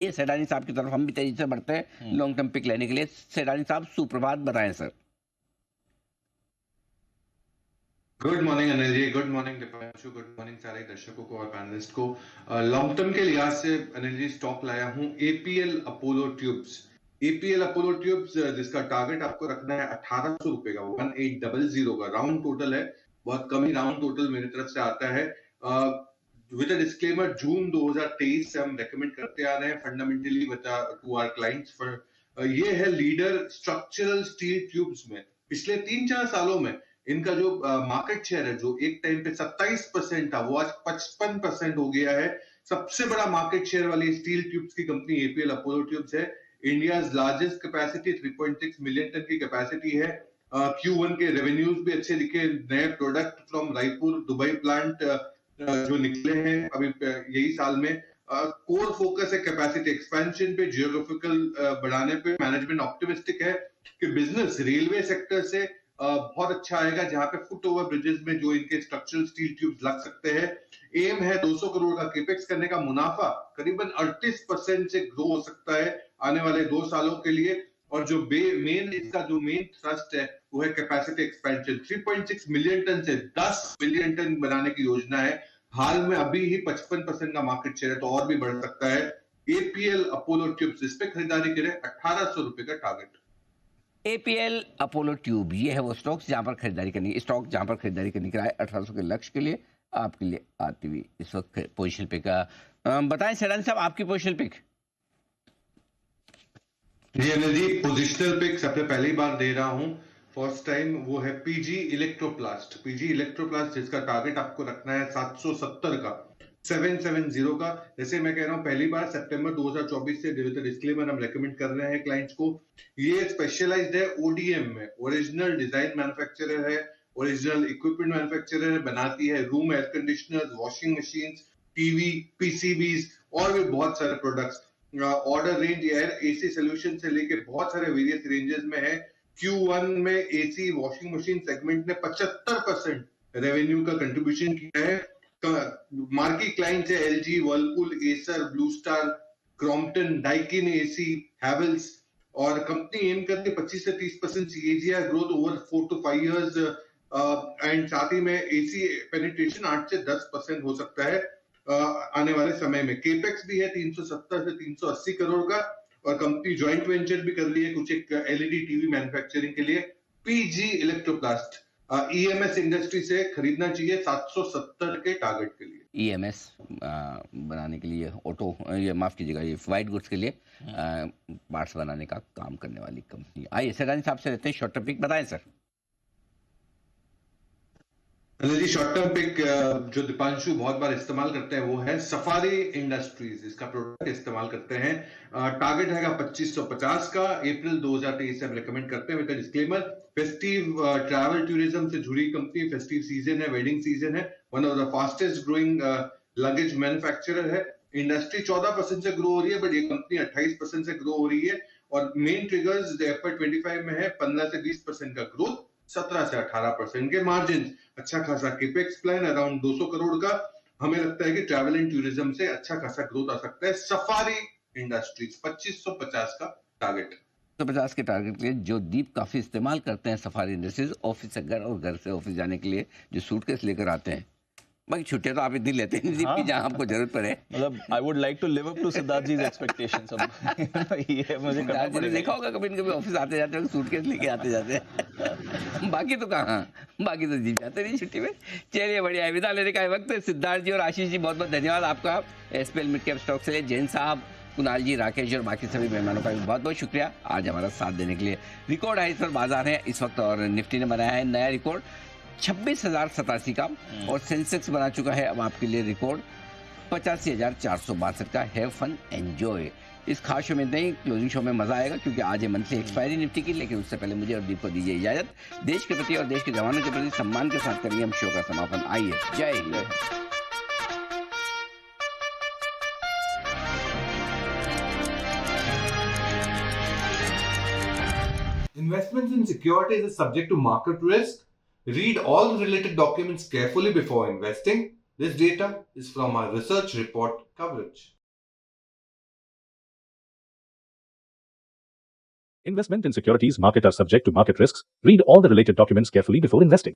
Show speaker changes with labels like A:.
A: ये सेडानी साहब की तरफ हम भी तेजी से बढ़ते हैं लॉन्ग टर्म पिक लेने के लिए। सेडानी साहब सुप्रभात बताएं sir.
B: Good morning Anil ji, good morning Deepanshu, good morning सारे दर्शकों को और पैनलिस्ट को। लॉन्ग टर्म के लिहाज से अनिल जी स्टॉक लाया हूं APL Apollo tubes. APL Apollo tubes जिसका टारगेट आपको रखना है 1800 रुपए का, 1800 का राउंड टोटल है। बहुत कम ही राउंड टोटल मेरी तरफ से आता है। विद डिस्क्लेमर, जून 2023 से हम रेकमेंड करते आ रहे हैं fundamentally to our clients for. ये है लीडर स्ट्रक्चरल स्टील ट्यूब्स में। पिछले 3-4 सालों में इनका जो मार्केट शेयर है, जो एक टाइम पे 27% था, वो आज 55% हो गया है। सबसे बड़ा मार्केट शेयर वाली स्टील ट्यूब्स की कंपनी एपीएल अपोलो ट्यूब्स है। India largest capacity 3.6 million tonne की कैपेसिटी है। Q1 के रेवेन्यूज भी अच्छे दिखे। नए product from Raipur Dubai plant जो निकले हैं अभी यही साल में। कोर फोकस है कैपेसिटी एक्सपेंशन पे, जियोग्राफिकल बढ़ाने पे। मैनेजमेंट ऑप्टिमिस्टिक है कि बिजनेस रेलवे सेक्टर से बहुत अच्छा आएगा, जहां पे फुट ओवर ब्रिजेस में जो इनके स्ट्रक्चरल स्टील ट्यूब्स लग सकते हैं। एम है 200 करोड़ का केपेक्स करने का। मुनाफा करीबन 38% से ग्रो हो सकता है आने वाले 2 सालों के लिए। और जो इसका जो मेन थ्रस्ट है वो है कैपेसिटी एक्सपेंशन। 3.6 मिलियन टन से 10 मिलियन टन बनाने की योजना है। हाल में अभी ही 55% का मार्केट शेयर है, तो और भी बढ़ सकता है। एपीएल अपोलो ट्यूब्स, इस पे खरीदारी करें। 1800 रुपए का टारगेट।
A: एपीएल अपोलो ट्यूब ये है वो स्टॉक्स जहां पर खरीदारी करनी, स्टॉक जहां पर खरीदारी करनी कराए 1800 के लक्ष्य के लिए आपके लिए आती हुई इस वक्त पोजिशन पिक का बताएं सेडानी साहब आपकी पोजिशन पिक।
B: जी अनिल जी, पोजिशनल पिक सबसे पहली बार दे रहा हूं, फर्स्ट टाइम। वो है पीजी इलेक्ट्रोप्लास्ट। पीजी इलेक्ट्रोप्लास्ट जिसका टारगेट आपको रखना है 770 का, 770 का। जैसे मैं कह रहा हूं पहली बार सितंबर 2024 से डिस्क्लेमर हम रेकमेंड कर रहे हैं क्लाइंट्स को। ये स्पेशलाइज्ड है ओडीएम में, ओरिजिनल डिजाइन मैन्युफैक्चरर है, ओरिजिनल इक्विपमेंट मैन्युफैक्चरर है। बनाती है room air conditioners, washing machine, TV, PCBs और भी बहुत सारे products. Order range air AC solution से लेके बहुत सारे वेरियस रेंजेस में है। Q1 में एसी वॉशिंग मशीन सेगमेंट ने 75% रेवेन्यू का कंट्रीब्यूशन किया है। मार्की क्लाइंट्स है LG, Whirlpool, Acer, blue star, Crompton, Daikin AC, Havells. और कंपनी एम करती है 25 से 30% CAGR growth over 4 to 5 years. And साथ ही में एसी पेनिट्रेशन 8 से 10% हो सकता है आने वाले समय में। केपेक्स भी है 370 से 380 करोड़ का। और कंपनी ज्वाइंट वेंचर भी कर रही है कुछ एक एलईडी टीवी मैन्युफैक्चरिंग के लिए। पीजी इलेक्ट्रोप्लास्ट ईएमएस इंडस्ट्री से खरीदना चाहिए 770 के टारगेट के लिए।
A: ईएमएस बनाने के लिए ऑटो, ये माफ कीजिएगा, ये वाइट गुड्स के लिए पार्ट्स बनाने का काम करने वाली कंपनी। आइए सेडानी साहब से लेते हैं शॉर्ट टर्म पिक बताएं सर।
B: जी शॉर्ट टर्म पिक जो दीपांशु बहुत बार इस्तेमाल करते हैं वो है सफारी इंडस्ट्रीज। इसका प्रोडक्ट इस्तेमाल करते हैं। टारगेट है 2550 का। अप्रैल 2023 से हम रेकमेंड करते हैं with disclaimer. Festive travel tourism से जुड़ी कंपनी, फेस्टिव सीजन है, वेडिंग सीजन है। One of the fastest growing luggage manufacturer है। इंडस्ट्री 14% से ग्रो हो रही है, बट ये कंपनी 28% से ग्रो हो रही है। और मेन ट्रिगर्स FY25 में है 15 से 20% का ग्रोथ, 17 से 18% के मार्जिन। अच्छा खासा केपेक्स प्लान अराउंड 200 करोड़ का। हमें लगता है कि ट्रैवल एंड टूरिज्म से अच्छा खासा ग्रोथ आ सकता है। सफारी इंडस्ट्रीज 2550 का टारगेट।
A: 150 के टारगेट के लिए जो दीप काफी इस्तेमाल करते हैं सफारी इंडस्ट्रीज, ऑफिस से घर और घर से ऑफिस जाने के लिए जो सूटकेस लेकर आते हैं। बाकी छुट्टियां तो आप इतनी लेते हैं दीप की जहां आपको जरूरत पड़े।
C: मतलब I would like to live up to Siddharth ji's expectations. अब ये मुझे करना
A: सिद्धार्थ जी ने
C: पड़ेगा।
A: देखा होगा कभी न कभी ऑफिस आते जाते सूटकेस लेके आते जाते हैं। बाकी तो कहाँ, बाकी तो जीप जाते नहीं छुट्टी में। चलिए बढ़िया है, विदा लेने का वक्त है। सिद्धार्थ जी और आशीष जी बहुत बहुत धन्यवाद आपका एसपीएल मिड कैप स्टॉक से। जैन साहब, कुणाल जी, राकेश और बाकी सभी मेहमानों का भी बहुत बहुत शुक्रिया आज हमारा साथ देने के लिए। रिकॉर्ड हाई पर बाजार है इस वक्त और निफ्टी ने बनाया है नया रिकॉर्ड 26,087 का। और सेंसेक्स बना चुका है अब आपके लिए रिकॉर्ड 85,462 का। Have fun enjoy. इस खास शो में नहीं, क्लोजिंग शो में मजा आएगा क्योंकि आज है मंथली एक्सपायरी निफ्टी की। लेकिन उससे पहले मुझे और दीप को दीजिए इजाजत। देश के प्रति और देश के जवानों के प्रति सम्मान के साथ करिए हम शो का समापन। आइए, जय Hind.
D: Investments in securities is subject to market risk. Read all related documents carefully before investing. This data is from our research report coverage.
E: Investment in securities market are subject to market risks. Read all the related documents carefully before investing.